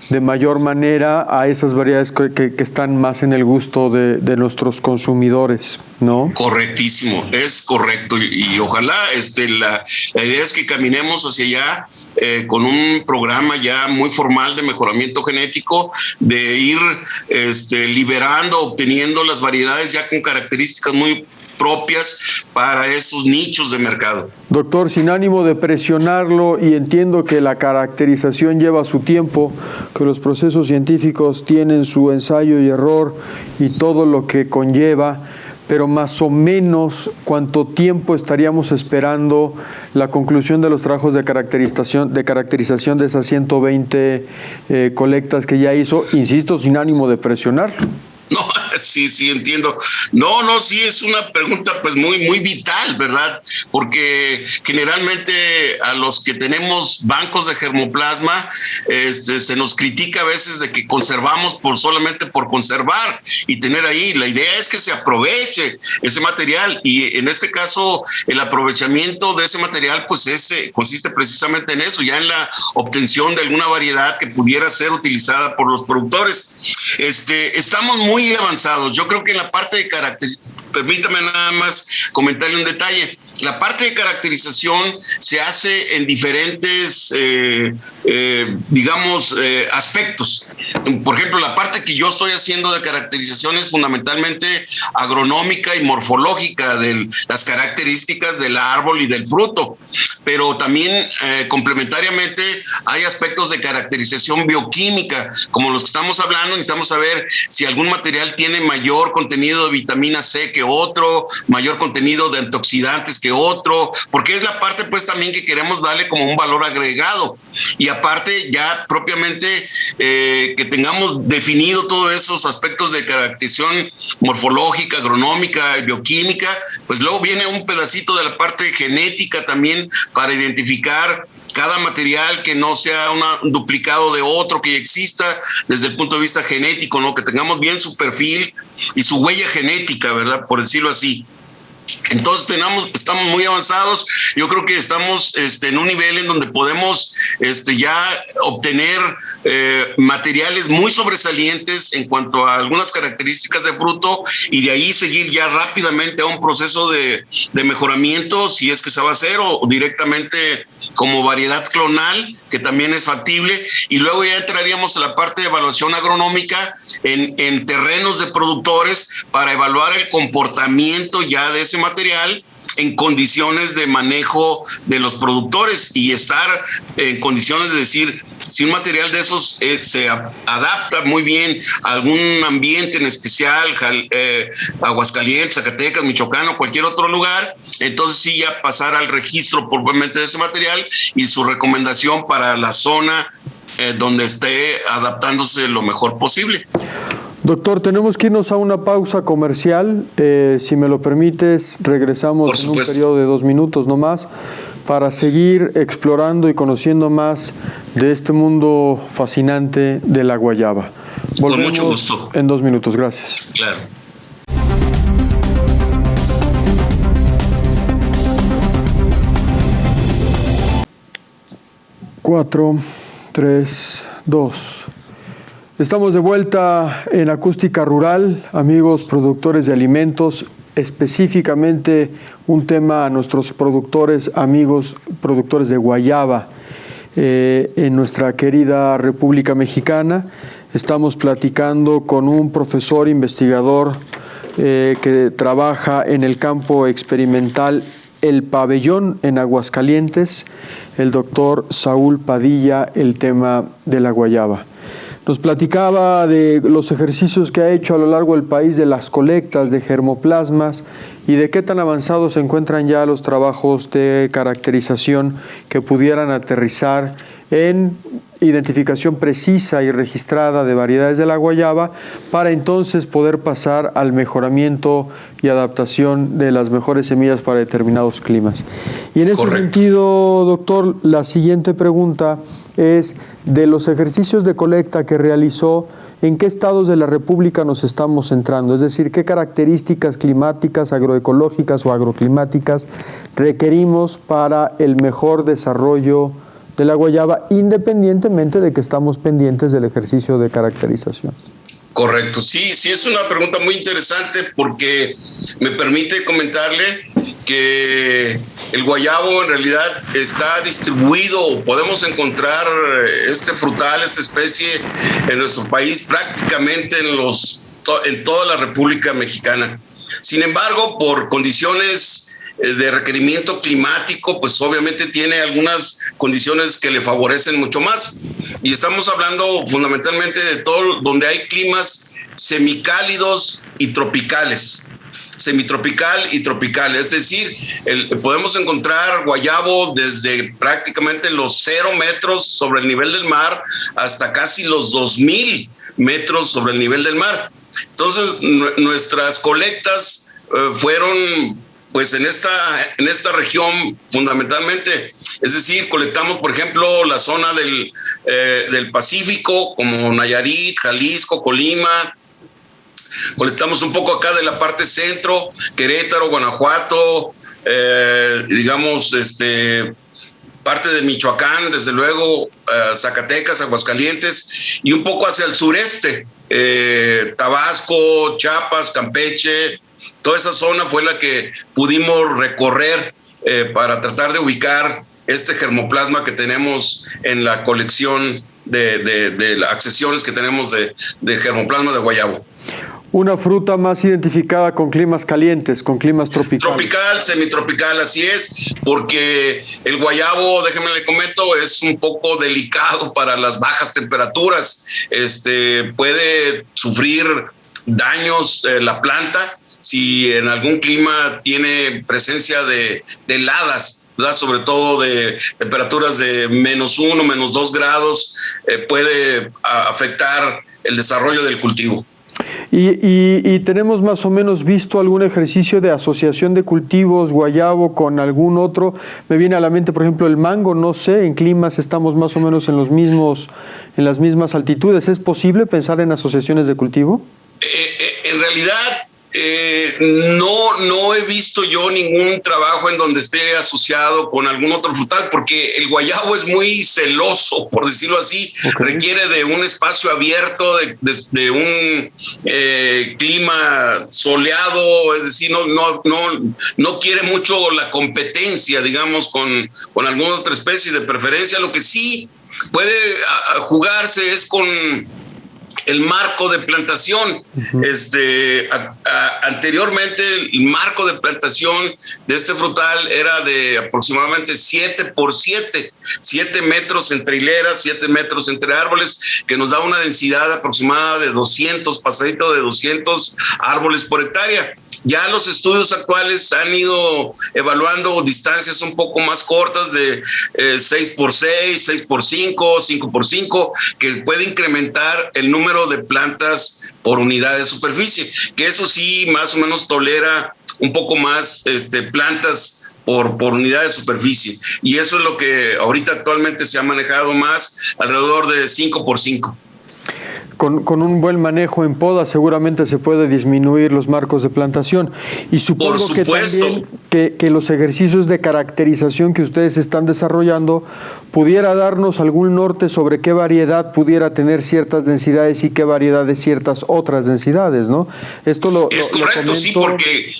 de mayor manera a esas variedades que están más en el gusto de nuestros consumidores, ¿no? Correctísimo, es correcto y ojalá la idea es que caminemos hacia allá con un programa ya muy formal de mejoramiento genético, de ir liberando, obteniendo las variedades ya con características muy propias para esos nichos de mercado. Doctor, sin ánimo de presionarlo, y entiendo que la caracterización lleva su tiempo, que los procesos científicos tienen su ensayo y error y todo lo que conlleva, pero más o menos ¿cuánto tiempo estaríamos esperando la conclusión de los trabajos de caracterización de esas 120 colectas que ya hizo? Insisto, sin ánimo de presionarlo. No, sí, entiendo. No, sí es una pregunta pues muy vital, ¿verdad? Porque generalmente a los que tenemos bancos de germoplasma se nos critica a veces de que conservamos solamente por conservar y tener ahí. La idea es que se aproveche ese material y en este caso el aprovechamiento de ese material pues consiste precisamente en eso, ya en la obtención de alguna variedad que pudiera ser utilizada por los productores. Estamos muy avanzados. Yo creo que en la parte de permítame nada más comentarle un detalle. La parte de caracterización se hace en diferentes, aspectos. Por ejemplo, la parte que yo estoy haciendo de caracterización es fundamentalmente agronómica y morfológica de las características del árbol y del fruto. Pero también complementariamente hay aspectos de caracterización bioquímica, como los que estamos hablando. Necesitamos saber si algún material tiene mayor contenido de vitamina C que otro, mayor contenido de antioxidantes que otro, porque es la parte pues también que queremos darle como un valor agregado. Y aparte ya propiamente que tengamos definido todos esos aspectos de caracterización morfológica, agronómica y bioquímica, pues luego viene un pedacito de la parte genética también para identificar cada material que no sea un duplicado de otro que exista desde el punto de vista genético, ¿no? Que tengamos bien su perfil y su huella genética, ¿verdad? Por decirlo así. Entonces estamos muy avanzados. Yo creo que estamos en un nivel en donde podemos ya obtener materiales muy sobresalientes en cuanto a algunas características de fruto, y de ahí seguir ya rápidamente a un proceso de mejoramiento, si es que se va a hacer, o directamente como variedad clonal, que también es factible. Y luego ya entraríamos a la parte de evaluación agronómica en terrenos de productores para evaluar el comportamiento ya de ese material en condiciones de manejo de los productores, y estar en condiciones de decir si un material de esos se adapta muy bien a algún ambiente en especial, Aguascalientes, Zacatecas, Michoacán o cualquier otro lugar. Entonces sí, ya pasar al registro propiamente de ese material y su recomendación para la zona donde esté adaptándose lo mejor posible. Doctor, tenemos que irnos a una pausa comercial. Si me lo permites, regresamos en un periodo de 2 minutos nomás para seguir explorando y conociendo más de este mundo fascinante de la guayaba. Volvemos con mucho gusto. En 2 minutos. Gracias. Claro. Cuatro, 3, 2. Estamos de vuelta en Acústica Rural, amigos productores de alimentos, específicamente un tema a nuestros productores, amigos productores de guayaba en nuestra querida República Mexicana. Estamos platicando con un profesor investigador que trabaja en el campo experimental El Pabellón en Aguascalientes, el doctor Saúl Padilla, el tema de la guayaba. Nos platicaba de los ejercicios que ha hecho a lo largo del país de las colectas de germoplasmas y de qué tan avanzados se encuentran ya los trabajos de caracterización que pudieran aterrizar en identificación precisa y registrada de variedades de la guayaba para entonces poder pasar al mejoramiento y adaptación de las mejores semillas para determinados climas. Y en ese sentido, doctor, la siguiente pregunta es: de los ejercicios de colecta que realizó, ¿en qué estados de la República nos estamos centrando? Es decir, ¿qué características climáticas, agroecológicas o agroclimáticas requerimos para el mejor desarrollo de la guayaba, independientemente de que estamos pendientes del ejercicio de caracterización? Correcto, sí, es una pregunta muy interesante, porque me permite comentarle que el guayabo en realidad está distribuido. Podemos encontrar este frutal, esta especie en nuestro país prácticamente en toda la República Mexicana. Sin embargo, por condiciones de requerimiento climático, pues obviamente tiene algunas condiciones que le favorecen mucho más. Y estamos hablando fundamentalmente de todo donde hay climas semicálidos y tropicales. Semitropical y tropical, es decir, podemos encontrar guayabo desde prácticamente los 0 metros sobre el nivel del mar hasta casi los 2,000 metros sobre el nivel del mar. Entonces, nuestras colectas fueron pues en esta región fundamentalmente, es decir, colectamos por ejemplo la zona del Pacífico, como Nayarit, Jalisco, Colima. Colectamos un poco acá de la parte centro, Querétaro, Guanajuato, parte de Michoacán, desde luego, Zacatecas, Aguascalientes, y un poco hacia el sureste, Tabasco, Chiapas, Campeche, toda esa zona fue la que pudimos recorrer para tratar de ubicar este germoplasma que tenemos en la colección de las accesiones que tenemos de germoplasma de guayabo. Una fruta más identificada con climas calientes, con climas tropicales. Tropical, semitropical, así es, porque el guayabo, déjenme le comento, es un poco delicado para las bajas temperaturas. Puede sufrir daños la planta si en algún clima tiene presencia de heladas, ¿verdad? Sobre todo de temperaturas de -1, -2 grados, puede afectar el desarrollo del cultivo. Y tenemos más o menos visto algún ejercicio de asociación de cultivos guayabo con algún otro. Me viene a la mente, por ejemplo, el mango. No sé, en climas estamos más o menos en las mismas altitudes. ¿Es posible pensar en asociaciones de cultivo? En realidad, no he visto yo ningún trabajo en donde esté asociado con algún otro frutal, porque el guayabo es muy celoso, por decirlo así. Okay. Requiere de un espacio abierto, de un clima soleado, es decir, no quiere mucho la competencia, digamos, con alguna otra especie. De preferencia, lo que sí puede jugarse es con el marco de plantación. Uh-huh. Anteriormente el marco de plantación de este frutal era de aproximadamente 7x7, 7 metros entre hileras, 7 metros entre árboles, que nos da una densidad aproximada de 200, pasadito de 200 árboles por hectárea. Ya los estudios actuales han ido evaluando distancias un poco más cortas de 6x6, 6x5, 5x5, que puede incrementar el número de plantas por unidad de superficie, que eso sí más o menos tolera un poco más plantas por unidad de superficie. Y eso es lo que ahorita actualmente se ha manejado más, alrededor de 5x5. Con un buen manejo en poda seguramente se puede disminuir los marcos de plantación. Y supongo que también que los ejercicios de caracterización que ustedes están desarrollando pudiera darnos algún norte sobre qué variedad pudiera tener ciertas densidades y qué variedades ciertas otras densidades, ¿no? Esto es correcto, sí, porque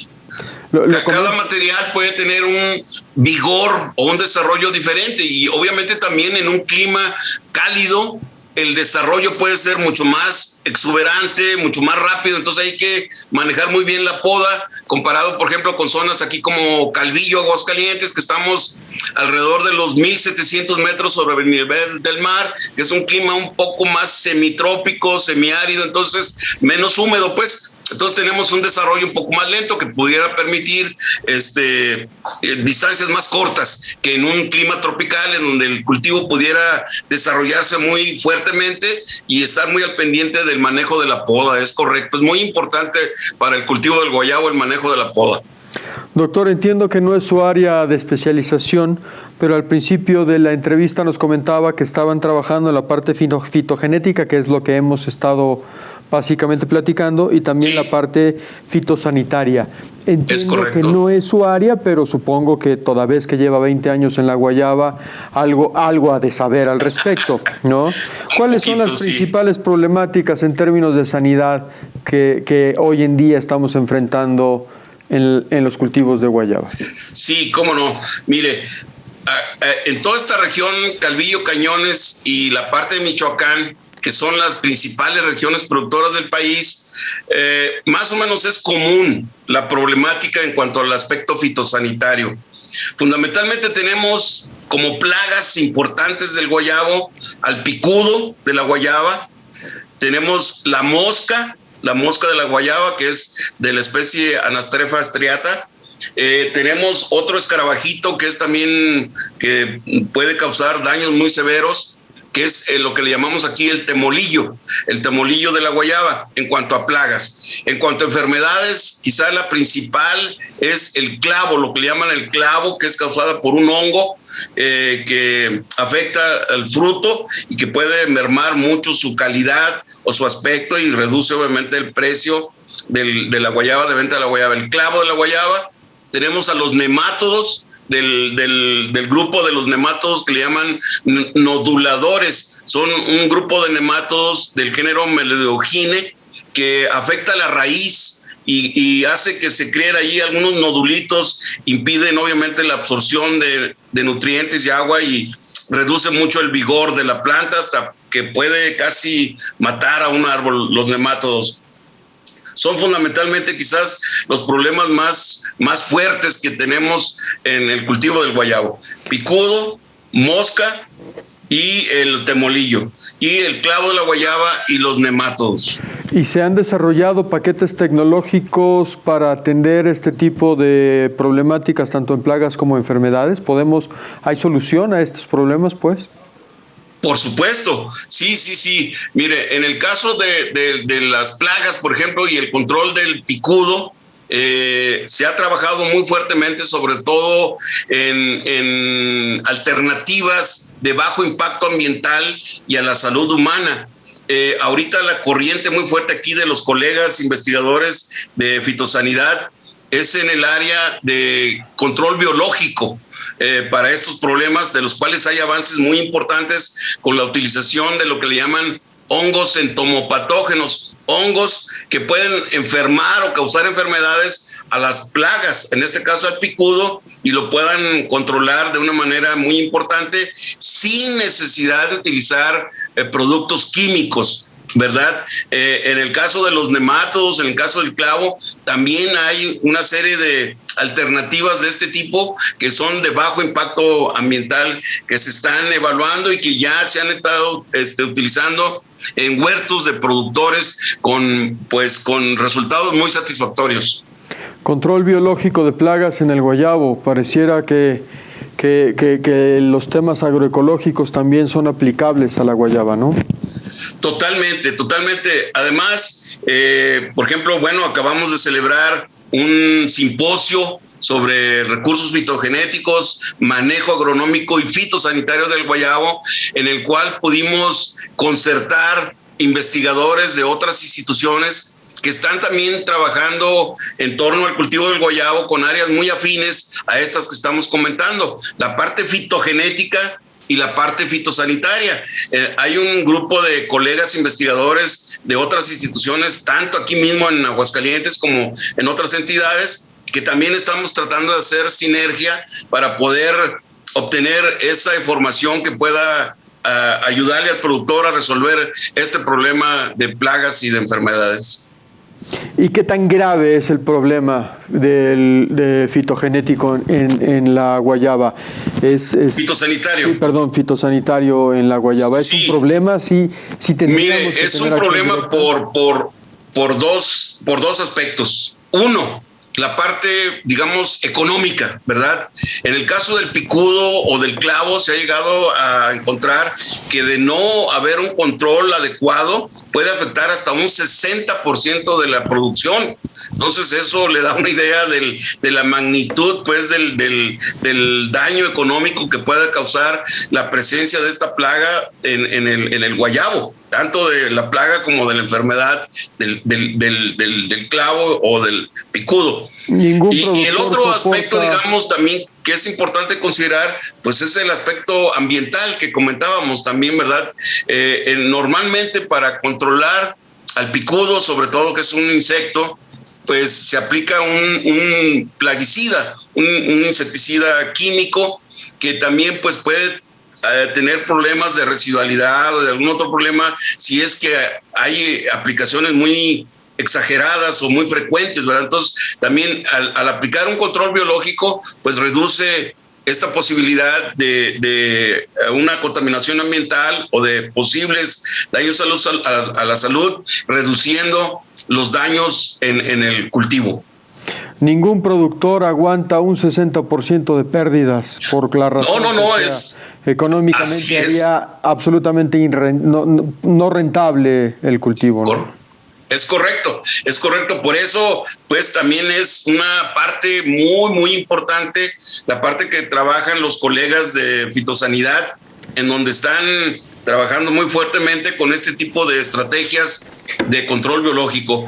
cada material puede tener un vigor o un desarrollo diferente, y obviamente también en un clima cálido el desarrollo puede ser mucho más exuberante, mucho más rápido. Entonces hay que manejar muy bien la poda, comparado, por ejemplo, con zonas aquí como Calvillo, Aguascalientes, que estamos alrededor de los 1,700 metros sobre el nivel del mar, que es un clima un poco más semitrópico, semiárido, entonces menos húmedo, pues. Entonces tenemos un desarrollo un poco más lento que pudiera permitir distancias más cortas que en un clima tropical, en donde el cultivo pudiera desarrollarse muy fuertemente y estar muy al pendiente del manejo de la poda. Es correcto, es muy importante para el cultivo del guayabo el manejo de la poda. Doctor, entiendo que no es su área de especialización, pero al principio de la entrevista nos comentaba que estaban trabajando en la parte fitogenética, que es lo que hemos estado básicamente platicando, y también la parte fitosanitaria. Entiendo que no es su área, pero supongo que toda vez que lleva 20 años en la guayaba, algo ha de saber al respecto, ¿no? ¿Cuáles son las principales problemáticas en términos de sanidad que hoy en día estamos enfrentando en los cultivos de guayaba? Sí, cómo no. Mire, en toda esta región, Calvillo, Cañones y la parte de Michoacán, que son las principales regiones productoras del país, más o menos es común la problemática en cuanto al aspecto fitosanitario. Fundamentalmente tenemos como plagas importantes del guayabo al picudo de la guayaba, tenemos la mosca de la guayaba, que es de la especie Anastrefa striata. Tenemos otro escarabajito que es también que puede causar daños muy severos, que es lo que le llamamos aquí el temolillo de la guayaba en cuanto a plagas. En cuanto a enfermedades, quizá la principal es el clavo, lo que le llaman el clavo, que es causada por un hongo que afecta al fruto y que puede mermar mucho su calidad o su aspecto y reduce obviamente el precio de la guayaba, de venta de la guayaba. El clavo de la guayaba. Tenemos a los nemátodos del grupo de los nematodos que le llaman noduladores. Son un grupo de nematodos del género Melodogine que afecta la raíz y hace que se creen ahí algunos nodulitos, impiden obviamente la absorción de nutrientes y agua y reduce mucho el vigor de la planta hasta que puede casi matar a un árbol los nematodos. Son fundamentalmente quizás los problemas más fuertes que tenemos en el cultivo del guayabo: picudo, mosca y el temolillo, y el clavo de la guayaba y los nematodos. ¿Y se han desarrollado paquetes tecnológicos para atender este tipo de problemáticas, tanto en plagas como enfermedades? ¿Hay solución a estos problemas, pues? Por supuesto, sí. Mire, en el caso de las plagas, por ejemplo, y el control del picudo, se ha trabajado muy fuertemente, sobre todo en alternativas de bajo impacto ambiental y a la salud humana. Ahorita la corriente muy fuerte aquí de los colegas investigadores de fitosanidad es en el área de control biológico para estos problemas, de los cuales hay avances muy importantes con la utilización de lo que le llaman hongos entomopatógenos, hongos que pueden enfermar o causar enfermedades a las plagas, en este caso al picudo, y lo puedan controlar de una manera muy importante sin necesidad de utilizar productos químicos, ¿verdad? En el caso de los nematodos, en el caso del clavo, también hay una serie de alternativas de este tipo que son de bajo impacto ambiental que se están evaluando y que ya se han estado utilizando en huertos de productores con resultados muy satisfactorios. Control biológico de plagas en el guayabo. Pareciera que los temas agroecológicos también son aplicables a la guayaba, ¿no? Totalmente. Además, por ejemplo, acabamos de celebrar un simposio sobre recursos fitogenéticos, manejo agronómico y fitosanitario del guayabo, en el cual pudimos concertar investigadores de otras instituciones que están también trabajando en torno al cultivo del guayabo con áreas muy afines a estas que estamos comentando, la parte fitogenética y la parte fitosanitaria. Hay un grupo de colegas investigadores de otras instituciones, tanto aquí mismo en Aguascalientes como en otras entidades, que también estamos tratando de hacer sinergia para poder obtener esa información que pueda ayudarle al productor a resolver este problema de plagas y de enfermedades. ¿Y qué tan grave es el problema de fitogenético en la guayaba? Fitosanitario. Perdón, fitosanitario en la guayaba. ¿Es un problema? Sí tendríamos que es tener un problema directa. por dos aspectos. Uno, la parte, digamos, económica, ¿verdad? En el caso del picudo o del clavo se ha llegado a encontrar que de no haber un control adecuado puede afectar hasta un 60% de la producción. Entonces eso le da una idea de la magnitud, pues, del daño económico que puede causar la presencia de esta plaga en el guayabo, tanto de la plaga como de la enfermedad del clavo o del picudo. Y el otro aspecto, digamos, también que es importante considerar, pues es el aspecto ambiental que comentábamos también, ¿verdad? Normalmente para controlar al picudo, sobre todo que es un insecto, pues se aplica un plaguicida, un insecticida químico que también pues puede tener problemas de residualidad o de algún otro problema si es que hay aplicaciones muy exageradas o muy frecuentes, ¿verdad? Entonces también al aplicar un control biológico pues reduce esta posibilidad de una contaminación ambiental o de posibles daños a la salud, reduciendo los daños en el cultivo. Ningún productor aguanta un 60% de pérdidas por la razón económicamente haría absolutamente no rentable el cultivo, ¿no? Es correcto. Por eso, pues también es una parte muy, muy importante, la parte que trabajan los colegas de fitosanidad en donde están trabajando muy fuertemente con este tipo de estrategias de control biológico.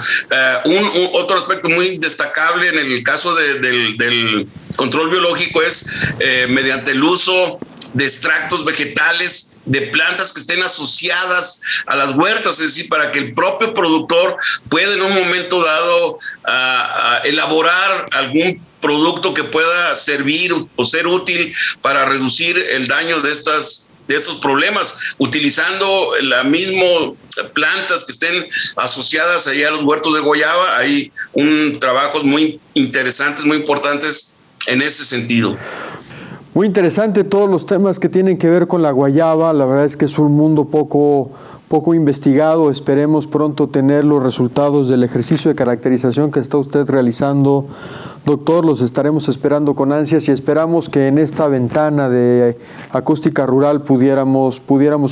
Otro aspecto muy destacable en el caso del control biológico es mediante el uso de extractos vegetales de plantas que estén asociadas a las huertas, es decir, para que el propio productor pueda en un momento dado elaborar algún producto que pueda servir o ser útil para reducir el daño de esos problemas, utilizando las mismas plantas que estén asociadas allá a los huertos de guayaba. Hay trabajos muy interesantes, muy importantes en ese sentido. Muy interesante todos los temas que tienen que ver con la guayaba. La verdad es que es un mundo poco investigado. Esperemos pronto tener los resultados del ejercicio de caracterización que está usted realizando, doctor. Los estaremos esperando con ansias y esperamos que en esta ventana de Acústica Rural pudiéramos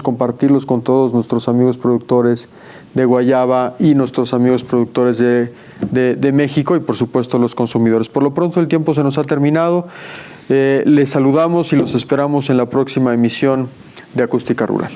compartirlos con todos nuestros amigos productores de guayaba y nuestros amigos productores de México y por supuesto los consumidores. Por lo pronto el tiempo se nos ha terminado. Les saludamos y los esperamos en la próxima emisión de Acústica Rural.